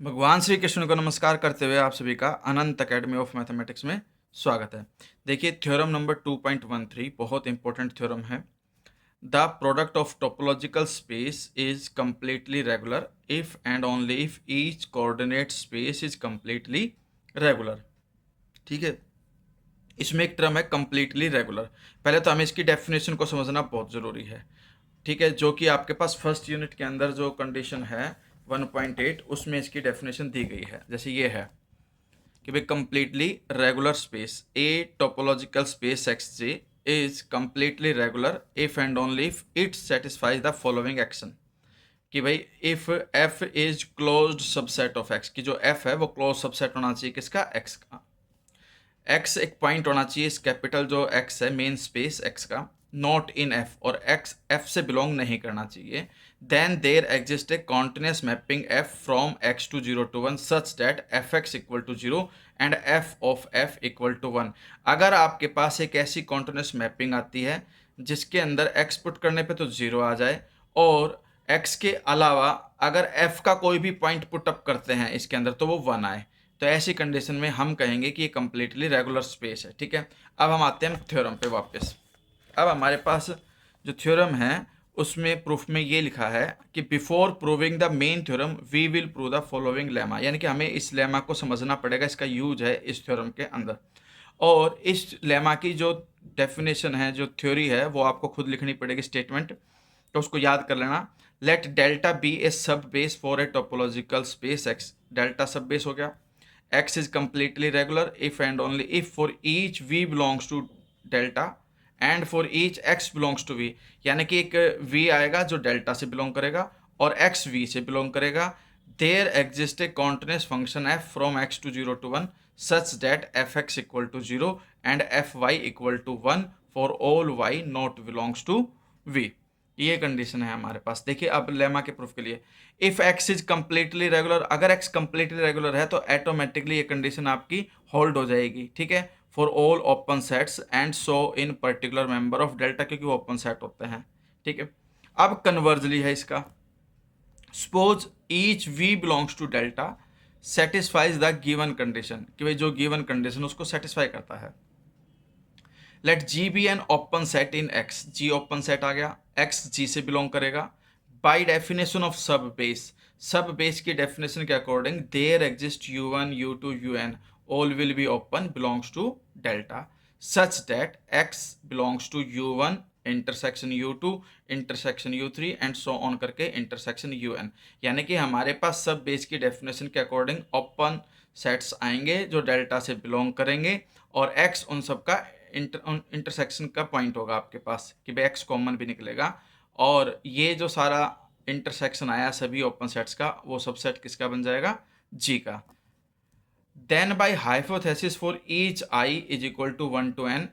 भगवान श्री कृष्ण को नमस्कार करते हुए आप सभी का अनंत अकेडमी ऑफ मैथमेटिक्स में स्वागत है। देखिए थ्योरम नंबर 2.13 बहुत इंपॉर्टेंट थ्योरम है। The product of topological space is completely regular if and only if each coordinate space is completely regular. ठीक है, इसमें एक टर्म है कंप्लीटली रेगुलर। पहले तो हमें इसकी डेफिनेशन को समझना बहुत ज़रूरी है। ठीक है, जो कि आपके पास फर्स्ट यूनिट के अंदर जो कंडीशन है 1.8 उसमें इसकी डेफिनेशन दी गई है। जैसे ये है कि भाई completely regular space a topological space x J is completely regular if and only if it satisfies the following action. कि भाई if f is closed subset of x, की जो एफ है वो क्लोज सबसेट होना चाहिए किसका, एक्स का। एक्स एक पॉइंट होना चाहिए, इस कैपिटल जो एक्स है मेन स्पेस एक्स का, नॉट इन एफ, और एक्स एफ से बिलोंग नहीं करना चाहिए। Then there exist a continuous mapping F from X to 0 to 1 such that F x equal to 0 and F of F equal to 1। अगर आपके पास एक ऐसी कॉन्टिन्यूस मैपिंग आती है जिसके अंदर एक्स पुट करने पे तो 0 आ जाए, और एक्स के अलावा अगर एफ का कोई भी पॉइंट पुट अप करते हैं इसके अंदर तो वो 1 आए, तो ऐसी कंडीशन में हम कहेंगे कि ये कंप्लीटली रेगुलर स्पेस है। ठीक है, अब हम आते हैं थ्योरम पे वापस। अब हमारे पास जो थ्योरम है उसमें प्रूफ में ये लिखा है कि before proving the main theorem we will prove the following lemma, यानी कि हमें इस लेमा को समझना पड़ेगा, इसका यूज है इस थ्योरम के अंदर। और इस लेमा की जो डेफिनेशन है, जो थ्योरी है, वो आपको खुद लिखनी पड़ेगी स्टेटमेंट, तो उसको याद कर लेना। लेट डेल्टा बी ए सब base for a topological space x, delta सब बेस हो गया। x is completely regular if and only if for each v belongs to delta and for each x belongs to v, यानी कि एक v आएगा जो delta से belong करेगा और x v से बिलोंग करेगा। There exist a continuous function f from x to 0 to 1 such that fx equal to 0 and fy equal to 1 for all y not belongs to v। ये condition है हमारे पास। देखिए अब lemma के proof के लिए, if x is completely regular, अगर x completely regular है तो ऑटोमेटिकली ये कंडीशन आपकी होल्ड हो जाएगी। ठीक है, for all open sets and so in particular member of delta, क्योंकि वो ओपन सेट होते हैं। ठीक है, अब कन्वर्जली है इसका। Suppose each v belongs to delta satisfies the given condition, कि भाई जो गिवन कंडीशन उसको सेटिस्फाई करता है। Let G be an open set in X, G open set आ गया, एक्स जी से बिलोंग करेगा। By definition of sub base, sub base की डेफिनेशन के according there exist u1 u2 un, all will be open belongs to delta such that x belongs to u1 intersection u2 intersection u3 and so on करके intersection un। यानी कि हमारे पास सब base की definition के according open sets आएंगे जो delta से बिलोंग करेंगे, और x उन सब का इंटरसेक्शन का पॉइंट होगा आपके पास, कि भाई x कॉमन भी निकलेगा, और ये जो सारा इंटरसेक्शन आया सभी ओपन सेट्स का, वो सबसेट किसका बन जाएगा, g का। Then by hypothesis for each i is equal to 1 to n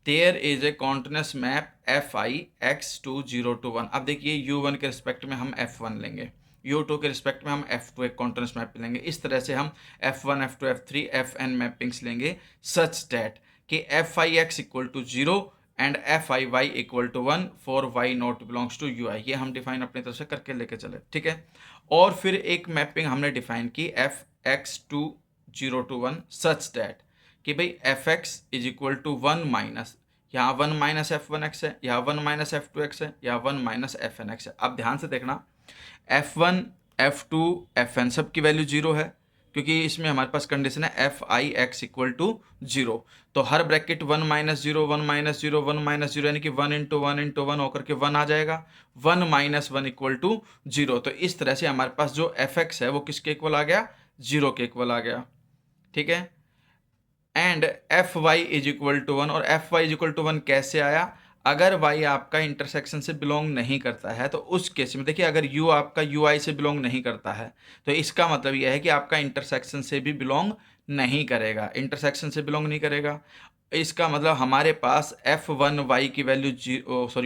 there is a continuous map F I X to 0 to 1। अब देखिए u1 के रिस्पेक्ट में हम f1 लेंगे, u2 के रिस्पेक्ट में हम f2 एक कॉन्टिन्यूस मैप लेंगे, इस तरह से हम f1 f2 f3 fn mappings लेंगे सच दैट कि f I x equal to 0 and f i y equal to 1 for y not belongs to u i. ये हम डिफाइन अपनी तरफ से करके लेके चले। ठीक है, और फिर एक मैपिंग हमने डिफाइन की F X to 0 to 1 such that कि भाई F X is equal to 1 minus, यहाँ 1 माइनस एफ वन एक्स है, यहाँ 1 माइनस एफ टू एक्स है, यहाँ 1 माइनस एफ एन एक्स है। अब ध्यान से देखना, F one F two F N सब की वैल्यू 0 है, क्योंकि इसमें हमारे पास कंडीशन है F I x equal to 0, तो हर ब्रैकेट 1 माइनस 0 1 माइनस 0 1 माइनस 0, यानी कि 1 इंटू 1 इंटू 1 होकर के 1 आ जाएगा, 1 माइनस 1 इक्वल टू 0। तो इस तरह से हमारे पास जो एफ एक्स है वो किसके इक्वल आ गया, 0 के इक्वल आ गया। ठीक है, and F Y is equal to 1, और F Y is equal to 1 कैसे आया, अगर y आपका इंटरसेक्शन से बिलोंग नहीं करता है तो उस केस में देखिए, अगर u आपका ui से बिलोंग नहीं करता है तो इसका मतलब यह है कि आपका इंटरसेक्शन से भी बिलोंग नहीं करेगा, इंटरसेक्शन से बिलोंग नहीं करेगा। इसका मतलब हमारे पास f1y की वैल्यू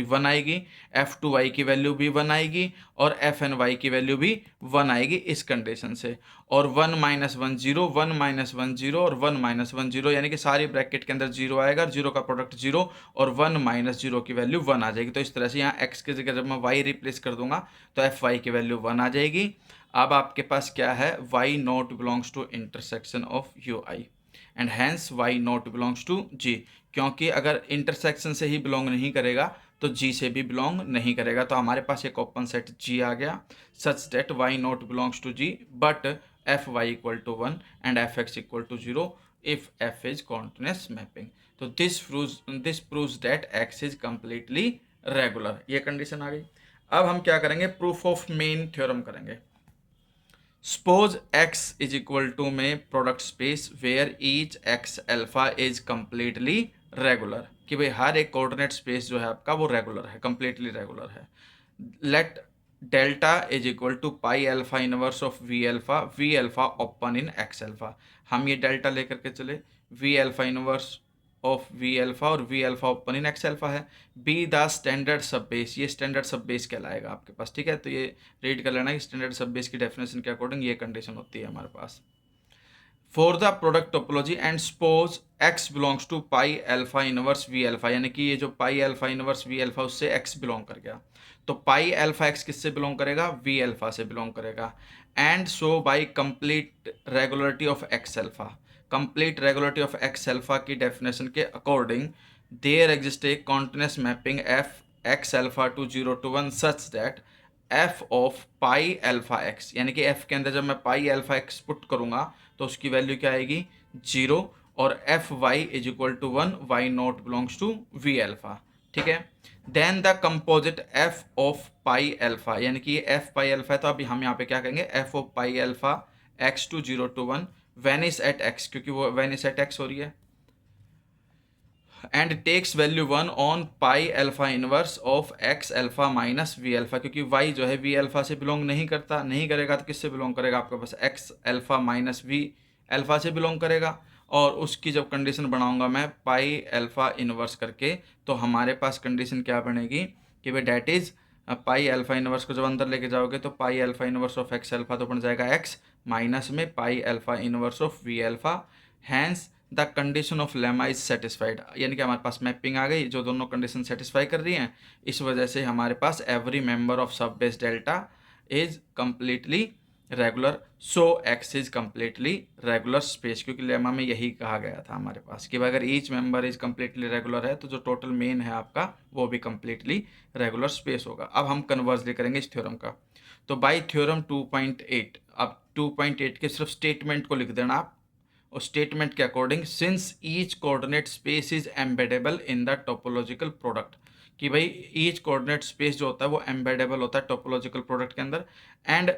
1 आएगी, f2y की वैल्यू भी 1 आएगी, और fny की वैल्यू भी 1 आएगी इस कंडीशन से। और 1 माइनस 1 0, 1 माइनस 1 0 और 1 माइनस 1 0, यानी कि सारी ब्रैकेट के अंदर 0 आएगा, और 0 का प्रोडक्ट 0, और 1 माइनस 0 की वैल्यू 1 आ जाएगी। तो इस तरह से यहाँ x की जगह जब मैं y रिप्लेस कर दूंगा तो fy की वैल्यू 1 आ जाएगी। अब आपके पास क्या है, y not belongs to intersection of U I and hence y not belongs to g, क्योंकि अगर इंटरसेक्शन से ही बिलोंग नहीं करेगा तो g से भी बिलोंग नहीं करेगा। तो हमारे पास एक ओपन सेट g आ गया such that y not belongs to g but f y equal to 1 and f x equal to 0 if f is continuous mapping. तो this proves that x is completely regular, ये condition आ गई। अब हम क्या करेंगे, प्रूफ ऑफ मेन थ्योरम करेंगे। Suppose x is equal to में product space where each x alpha is completely regular, कि भाई हर एक कोऑर्डिनेट स्पेस जो है आपका वो रेगुलर है, कंप्लीटली रेगुलर है। Let delta is equal to pi alpha inverse of we alpha open in x alpha. हम ये डेल्टा लेकर के चले, v alpha inverse of we alpha और v alpha open in x alpha है। Be the standard sub base, ये standard sub base कहलाएगा आपके पास, ठीक है। तो ये रीड कर लेना कि स्टैंडर्ड सब बेस की डेफिनेशन के अकॉर्डिंग ये कंडीशन होती है हमारे पास। For the product topology and suppose x belongs to pi alpha inverse v alpha, यानी कि ये जो pi alpha inverse v alpha उससे x बिलोंग कर गया, तो पाई अल्फा x किससे बिलोंग करेगा, वी अल्फा से बिलोंग करेगा। And so by complete regularity of x alpha, complete regularity of x alpha की डेफिनेशन के according there exist a continuous mapping f x alpha two 0 to 1 such that F of pi alpha X, यानी कि F के अंदर जब मैं पाई alpha x put करूंगा तो उसकी वैल्यू क्या आएगी, 0, और F Y is equal to 1, Y not belongs to V alpha, ठीक है। Then the composite F of pi alpha, यानी कि ये एफ पाई अल्फा है, तो अभी हम यहाँ पे क्या कहेंगे, F of pi alpha X to 0 to 1 vanishes at X, क्योंकि वो वेनिस एट एक्स हो रही है, and takes value 1 on pi alpha inverse of x alpha minus we alpha, क्योंकि वाई जो है वी अल्फा से बिलोंग नहीं करता, नहीं करेगा तो किससे बिलोंग करेगा, आपके पास x alpha minus we alpha से बिलोंग करेगा। और उसकी जब कंडीशन बनाऊंगा मैं पाई अल्फा इनवर्स करके, तो हमारे पास कंडीशन क्या बनेगी कि भाई that is pi alpha inverse को जब अंदर लेके जाओगे तो pi alpha inverse of x alpha तो बन जाएगा एक्स माइनस में pi alpha inverse of we alpha, hence the condition of lemma is satisfied, यानी कि हमारे पास मैपिंग आ गई जो दोनों कंडीशन सेटिस्फाई कर रही हैं। इस वजह से हमारे पास every member of sub base delta is completely regular, so x is completely regular space, क्योंकि लेमा में यही कहा गया था हमारे पास कि अगर each member is completely regular है तो जो टोटल मेन है आपका वो भी कंप्लीटली रेगुलर स्पेस होगा। अब हम कन्वर्सली करेंगे इस थ्योरम का, तो बाई थ्योरम 2.8, अब 2.8 के सिर्फ स्टेटमेंट को लिख देना आप, और स्टेटमेंट के according since each coordinate space is embeddable in the topological product, कि भाई ईच कोऑर्डिनेट स्पेस जो होता है वो एम्बेडेबल होता है टोपोलॉजिकल प्रोडक्ट के अंदर, and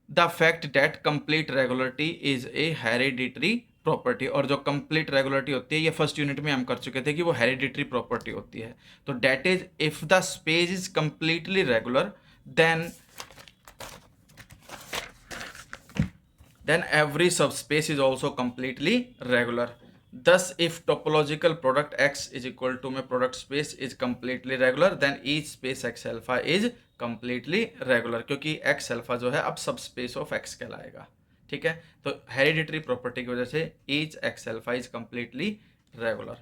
the fact that complete regularity is a hereditary property, और जो कंप्लीट रेगुलरिटी होती है ये फर्स्ट यूनिट में हम कर चुके थे कि वो हेरिडिटरी प्रॉपर्टी होती है। तो that is if the space is completely regular then every subspace is also completely regular. Thus if topological product x is equal to में product space is completely regular, then each space x alpha is completely regular, क्योंकि x alpha जो है अब subspace of x कहलाएगा, ठीक है। तो hereditary property की वजह से each x alpha is completely regular।